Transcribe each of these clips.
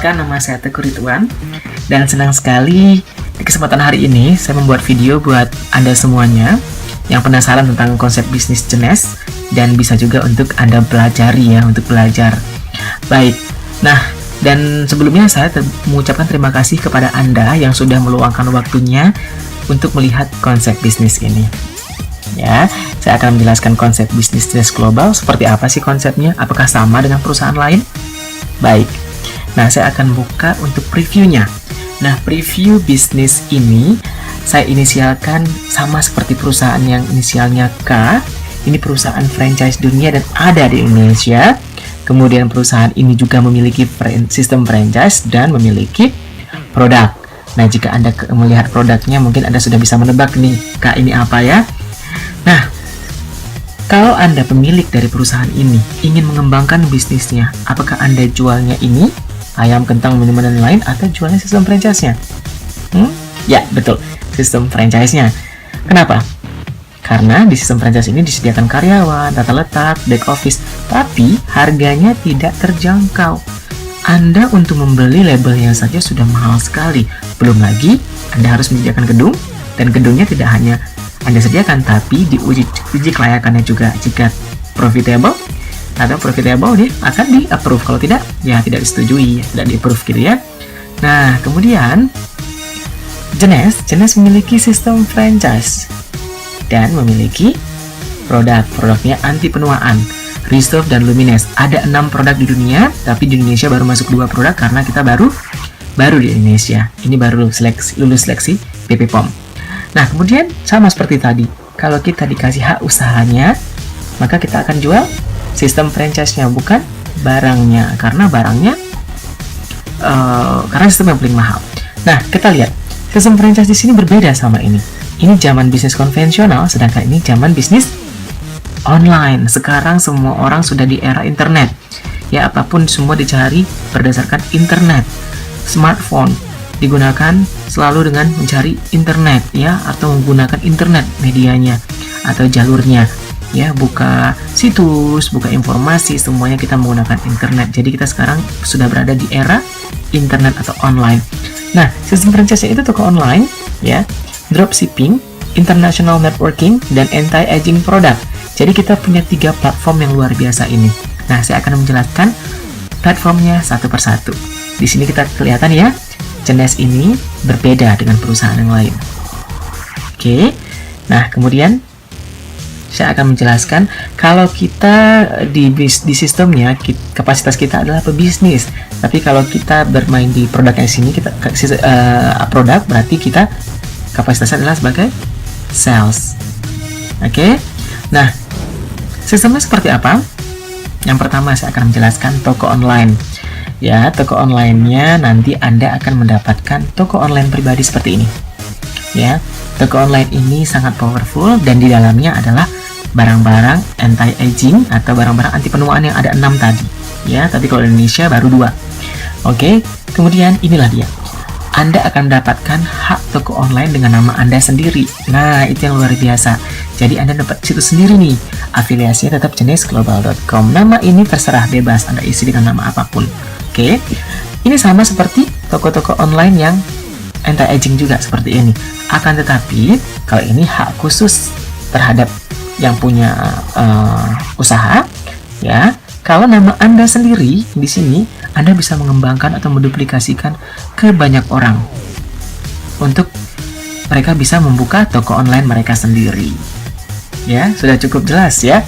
Perkenalkan, nama saya Teguh Ridwan dan senang sekali di kesempatan hari ini saya membuat video buat Anda semuanya yang penasaran tentang konsep bisnis Jenes dan bisa juga untuk Anda pelajari ya, untuk belajar. Baik, nah dan sebelumnya saya mengucapkan terima kasih kepada Anda yang sudah meluangkan waktunya untuk melihat konsep bisnis ini. Ya, saya akan menjelaskan konsep bisnis Jenes Global. Seperti apa sih konsepnya? Apakah sama dengan perusahaan lain? Baik, nah saya akan buka untuk previewnya. Nah, preview bisnis ini saya inisialkan sama seperti perusahaan yang inisialnya K. Ini perusahaan franchise dunia dan ada di Indonesia. Kemudian perusahaan ini juga memiliki sistem franchise dan memiliki produk. Nah, jika Anda melihat produknya, mungkin Anda sudah bisa menebak nih, K ini apa ya. Nah, kalau Anda pemilik dari perusahaan ini ingin mengembangkan bisnisnya, apakah Anda jualnya ini, ayam, kentang, minuman, dan lain, atau jualnya sistem franchise-nya? Ya, betul, sistem franchise-nya. Kenapa? Karena di sistem franchise ini disediakan karyawan, tata letak, back office, tapi harganya tidak terjangkau. Anda untuk membeli labelnya saja sudah mahal sekali. Belum lagi, Anda harus menyediakan gedung, dan gedungnya tidak hanya Anda sediakan, tapi diuji kelayakannya juga. Jika profitable dia akan di-approve. Kalau tidak, ya tidak disetujui, tidak di-approve gitu ya. Nah, kemudian Jenes memiliki sistem franchise dan memiliki produknya anti penuaan, Restove dan Lumines. Ada 6 produk di dunia, tapi di Indonesia baru masuk 2 produk karena kita baru di Indonesia. Ini baru lulus seleksi BP POM. Nah, kemudian sama seperti tadi, kalau kita dikasih hak usahanya, maka kita akan jual sistem franchise-nya, bukan barangnya, karena sistem yang paling mahal. Nah, kita lihat sistem franchise di sini berbeda sama ini. Ini zaman bisnis konvensional, sedangkan ini zaman bisnis online. Sekarang semua orang sudah di era internet. Ya, apapun semua dicari berdasarkan internet. Smartphone digunakan selalu dengan mencari internet ya, atau menggunakan internet medianya atau jalurnya ya, buka situs, buka informasi, semuanya kita menggunakan internet. Jadi kita sekarang sudah berada di era internet atau online. Nah, sistem franchise itu toko online ya, dropshipping, international networking, dan anti-aging product. Jadi kita punya 3 platform yang luar biasa ini. Nah, saya akan menjelaskan platformnya satu persatu. Di sini kita kelihatan ya, Jenes ini berbeda dengan perusahaan yang lain. Oke, nah kemudian saya akan menjelaskan kalau kita di sistemnya kapasitas kita adalah pebisnis, tapi kalau kita bermain di produknya sini, produk berarti kita kapasitasnya adalah sebagai sales. Oke, nah sistemnya seperti apa? Yang pertama saya akan menjelaskan toko online. Ya, toko online-nya nanti Anda akan mendapatkan toko online pribadi seperti ini. Ya, toko online ini sangat powerful dan di dalamnya adalah barang-barang anti-aging atau barang-barang anti penuaan yang ada 6 tadi. Ya, tapi kalau di Indonesia baru 2. Oke, kemudian inilah dia. Anda akan mendapatkan hak toko online dengan nama Anda sendiri. Nah, itu yang luar biasa. Jadi Anda dapat situs sendiri nih. Afiliasinya tetap jenesglobal.com. Nama ini terserah, bebas Anda isi dengan nama apapun. Oke, ini sama seperti toko-toko online yang anti-aging juga seperti ini. Akan tetapi, kalau ini hak khusus terhadap yang punya usaha, ya. Kalau nama Anda sendiri di sini, Anda bisa mengembangkan atau menduplikasikan ke banyak orang untuk mereka bisa membuka toko online mereka sendiri. Ya, sudah cukup jelas ya.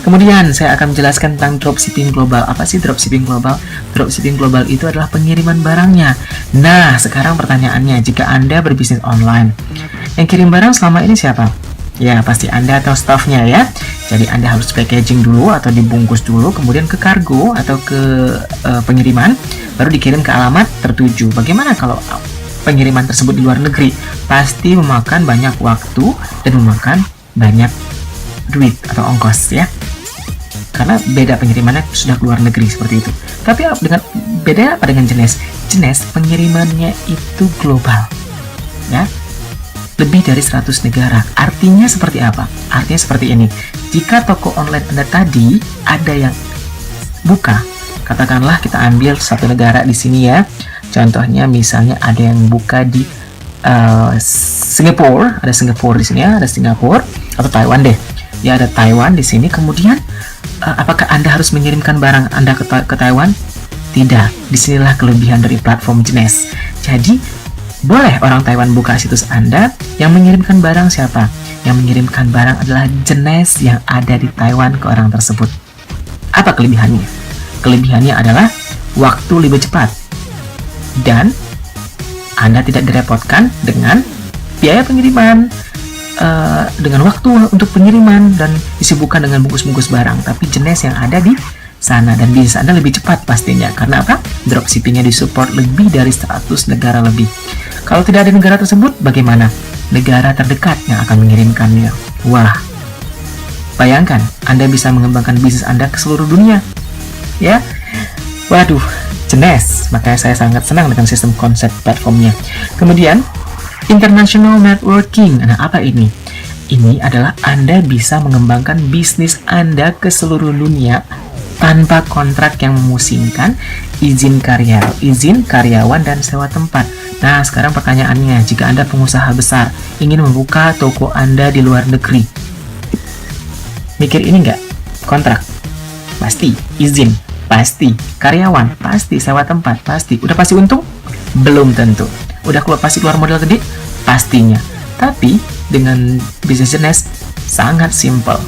Kemudian saya akan menjelaskan tentang dropshipping global. Apa sih dropshipping global? Dropshipping global itu adalah pengiriman barangnya. Nah, sekarang pertanyaannya, jika Anda berbisnis online, yang kirim barang selama ini siapa? Ya, pasti Anda atau staffnya ya. Jadi Anda harus packaging dulu atau dibungkus dulu, kemudian ke kargo atau ke pengiriman, baru dikirim ke alamat tertuju. Bagaimana kalau pengiriman tersebut di luar negeri? Pasti memakan banyak waktu dan memakan banyak duit atau ongkos ya, karena beda pengirimannya sudah ke luar negeri seperti itu. Tapi beda apa dengan Jenes pengirimannya itu global ya, lebih dari 100 negara. Artinya seperti apa? Artinya seperti ini, jika toko online Anda tadi ada yang buka Katakanlah kita ambil satu negara di sini ya. Contohnya misalnya ada yang buka di Singapura, ada Singapura di sini ya, ada Singapura atau Taiwan deh. Ya ada Taiwan di sini. Kemudian apakah Anda harus mengirimkan barang Anda ke Taiwan? Tidak. Disinilah kelebihan dari platform Genes. Jadi boleh orang Taiwan buka situs Anda, yang mengirimkan barang siapa? Yang mengirimkan barang adalah Genes yang ada di Taiwan ke orang tersebut. Apa kelebihannya? Kelebihannya adalah waktu lebih cepat dan Anda tidak direpotkan dengan biaya pengiriman, dengan waktu untuk pengiriman dan disibukkan dengan bungkus-bungkus barang. Tapi Genes yang ada di sana dan bisnis Anda lebih cepat pastinya. Karena apa? Dropshippingnya disupport lebih dari 100 negara lebih. Kalau tidak ada negara tersebut, bagaimana? Negara terdekat yang akan mengirimkannya. Wah, bayangkan Anda bisa mengembangkan bisnis Anda ke seluruh dunia. Ya, waduh, Genes. Makanya saya sangat senang dengan sistem konsep platformnya. Kemudian, international networking. Nah, apa ini? Ini adalah Anda bisa mengembangkan bisnis Anda ke seluruh dunia tanpa kontrak yang memusingkan, izin karyawan, dan sewa tempat. Nah, sekarang pertanyaannya, jika Anda pengusaha besar, ingin membuka toko Anda di luar negeri, mikir ini nggak? Kontrak? Pasti. Izin? Pasti. Karyawan? Pasti. Sewa tempat? Pasti. Udah pasti untung? Belum tentu. Udah pasti keluar modal gede? Pastinya. Tapi, dengan bisnis Genes, sangat simple.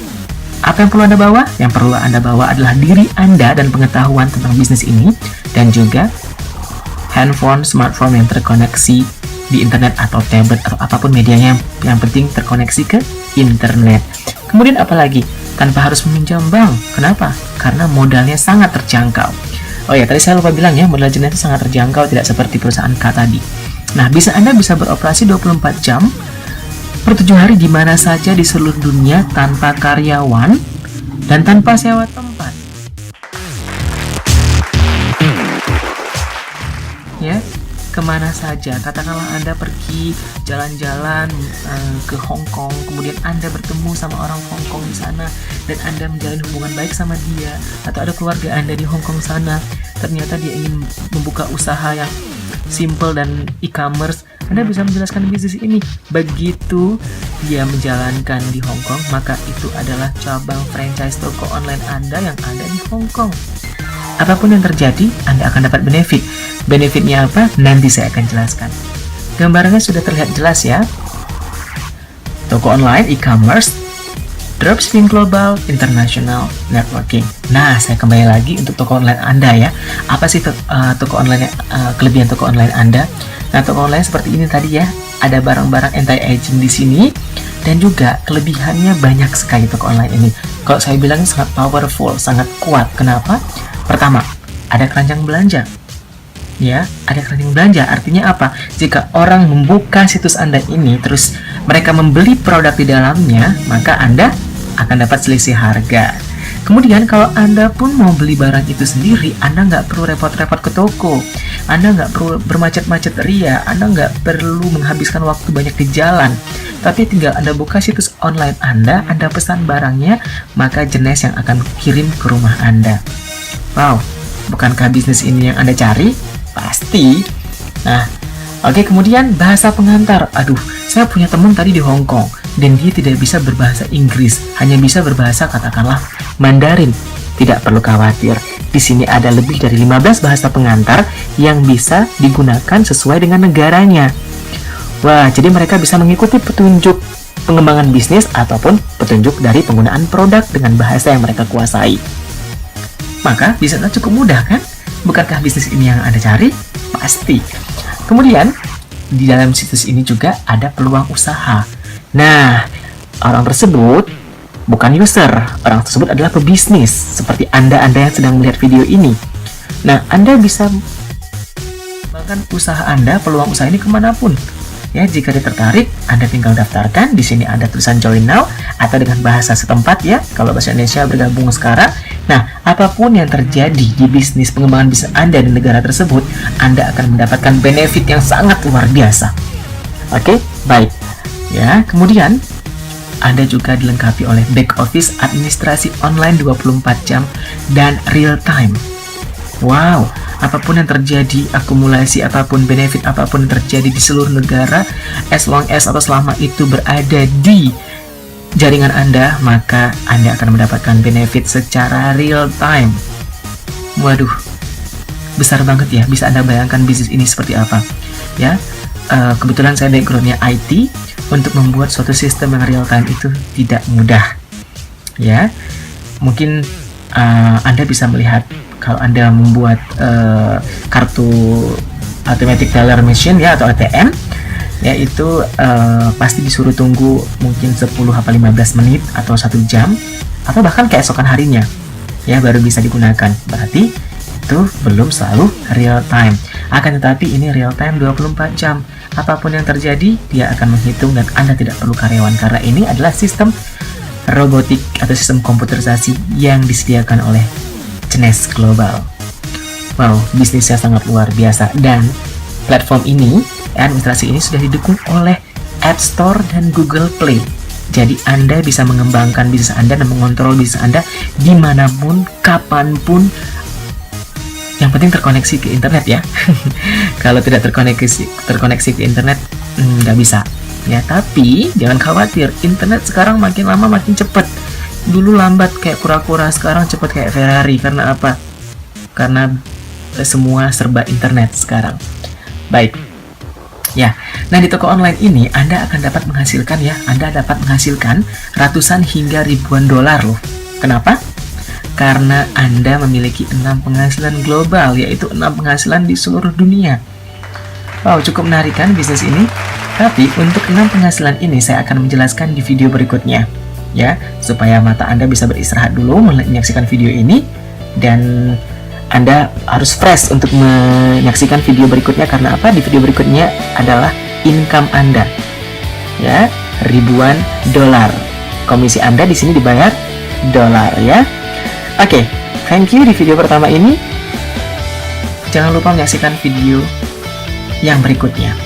Apa yang perlu Anda bawa? Yang perlu Anda bawa adalah diri Anda dan pengetahuan tentang bisnis ini, dan juga handphone, smartphone yang terkoneksi di internet atau tablet atau apapun medianya, yang penting terkoneksi ke internet. Kemudian apalagi? Tanpa harus meminjam bank. Kenapa? Karena modalnya sangat terjangkau. Oh ya, tadi saya lupa bilang ya, modal Genes itu sangat terjangkau, tidak seperti perusahaan K tadi. Nah, Anda bisa beroperasi 24 jam per 7 hari di mana saja di seluruh dunia tanpa karyawan dan tanpa sewa tempat. Ya, kemana saja. Katakanlah Anda pergi jalan-jalan ke Hong Kong, kemudian Anda bertemu sama orang Hong Kong di sana dan Anda menjalin hubungan baik sama dia, atau ada keluarga Anda di Hong Kong sana, ternyata dia ingin membuka usaha yang simple dan e-commerce, Anda bisa menjelaskan bisnis ini. Begitu dia menjalankan di Hong Kong, maka itu adalah cabang franchise toko online Anda yang ada di Hong Kong. Apapun yang terjadi, Anda akan dapat benefit. Benefitnya apa? Nanti saya akan jelaskan. Gambarannya sudah terlihat jelas ya. Toko online, e-commerce, dropshipping global, international, networking. Nah, saya kembali lagi untuk toko online Anda ya. Apa sih toko online, kelebihan toko online Anda? Nah, toko online seperti ini tadi ya. Ada barang-barang anti-aging di sini. Dan juga kelebihannya banyak sekali toko online ini. Kalau saya bilang sangat powerful, sangat kuat. Kenapa? Pertama, ada keranjang belanja. Ya, ada keranjang belanja. Artinya apa? Jika orang membuka situs Anda ini, terus mereka membeli produk di dalamnya, maka Anda akan dapat selisih harga. Kemudian kalau Anda pun mau beli barang itu sendiri, Anda nggak perlu repot-repot ke toko. Anda nggak perlu bermacet-macet ria. Anda nggak perlu menghabiskan waktu banyak di jalan. Tapi tinggal Anda buka situs online Anda pesan barangnya, maka Genes yang akan kirim ke rumah Anda. Wow, bukankah bisnis ini yang Anda cari? Pasti. Nah, oke, kemudian bahasa pengantar. Aduh, saya punya teman tadi di Hong Kong dan dia tidak bisa berbahasa Inggris, hanya bisa berbahasa katakanlah Mandarin. Tidak perlu khawatir. Di sini ada lebih dari 15 bahasa pengantar yang bisa digunakan sesuai dengan negaranya. Wah, jadi mereka bisa mengikuti petunjuk pengembangan bisnis ataupun petunjuk dari penggunaan produk dengan bahasa yang mereka kuasai. Maka bisnisnya cukup mudah kan? Bukankah bisnis ini yang Anda cari? Pasti. Kemudian, di dalam situs ini juga ada peluang usaha. Nah, orang tersebut bukan user. Orang tersebut adalah pebisnis. Seperti Anda yang sedang melihat video ini. Nah, Anda bisa mengembangkan usaha Anda, peluang usaha ini kemanapun. Ya, jika tertarik, Anda tinggal daftarkan. Di sini ada tulisan join now atau dengan bahasa setempat ya. Kalau bahasa Indonesia bergabung sekarang. Nah, apapun yang terjadi di bisnis pengembangan bisnis Anda di negara tersebut, Anda akan mendapatkan benefit yang sangat luar biasa. Oke, baik. Ya, kemudian Anda juga dilengkapi oleh back office administrasi online 24 jam dan real time. Wow, apapun yang terjadi, akumulasi apapun, benefit apapun yang terjadi di seluruh negara, as long as atau selama itu berada di jaringan Anda, maka Anda akan mendapatkan benefit secara real time. Waduh, besar banget ya. Bisa Anda bayangkan bisnis ini seperti apa? Ya, kebetulan saya backgroundnya IT. Untuk membuat suatu sistem yang real time itu tidak mudah. Ya, mungkin Anda bisa melihat kalau Anda membuat kartu automatic teller machine ya, atau ATM, ya itu pasti disuruh tunggu mungkin 10-15 menit atau 1 jam atau bahkan keesokan harinya ya baru bisa digunakan. Berarti itu belum selalu real time. Akan tetapi ini real time 24 jam. Apapun yang terjadi, dia akan menghitung dan Anda tidak perlu karyawan karena ini adalah sistem robotik atau sistem komputerisasi yang disediakan oleh Genes Global. Wow, bisnisnya sangat luar biasa, dan platform ini, administrasi ini sudah didukung oleh App Store dan Google Play. Jadi Anda bisa mengembangkan bisnis Anda dan mengontrol bisnis Anda dimanapun, kapanpun. Yang penting terkoneksi ke internet ya. Kalau tidak terkoneksi ke internet, nggak bisa. Ya, tapi jangan khawatir, internet sekarang makin lama makin cepat. Dulu lambat kayak kura-kura, sekarang cepat kayak Ferrari. Karena apa? Karena semua serba internet sekarang. Baik. Ya, nah di toko online ini Anda akan dapat menghasilkan Anda dapat menghasilkan ratusan hingga ribuan dolar loh. Kenapa? Karena Anda memiliki 6 penghasilan global, yaitu 6 penghasilan di seluruh dunia. Wow, cukup menarik kan bisnis ini? Tapi untuk 6 penghasilan ini saya akan menjelaskan di video berikutnya. Ya, supaya mata Anda bisa beristirahat dulu menyaksikan video ini, dan Anda harus fresh untuk menyaksikan video berikutnya. Karena apa? Di video berikutnya adalah income Anda. Ya, ribuan dolar. Komisi Anda di sini dibayar dolar ya. Oke, thank you di video pertama ini. Jangan lupa menyaksikan video yang berikutnya.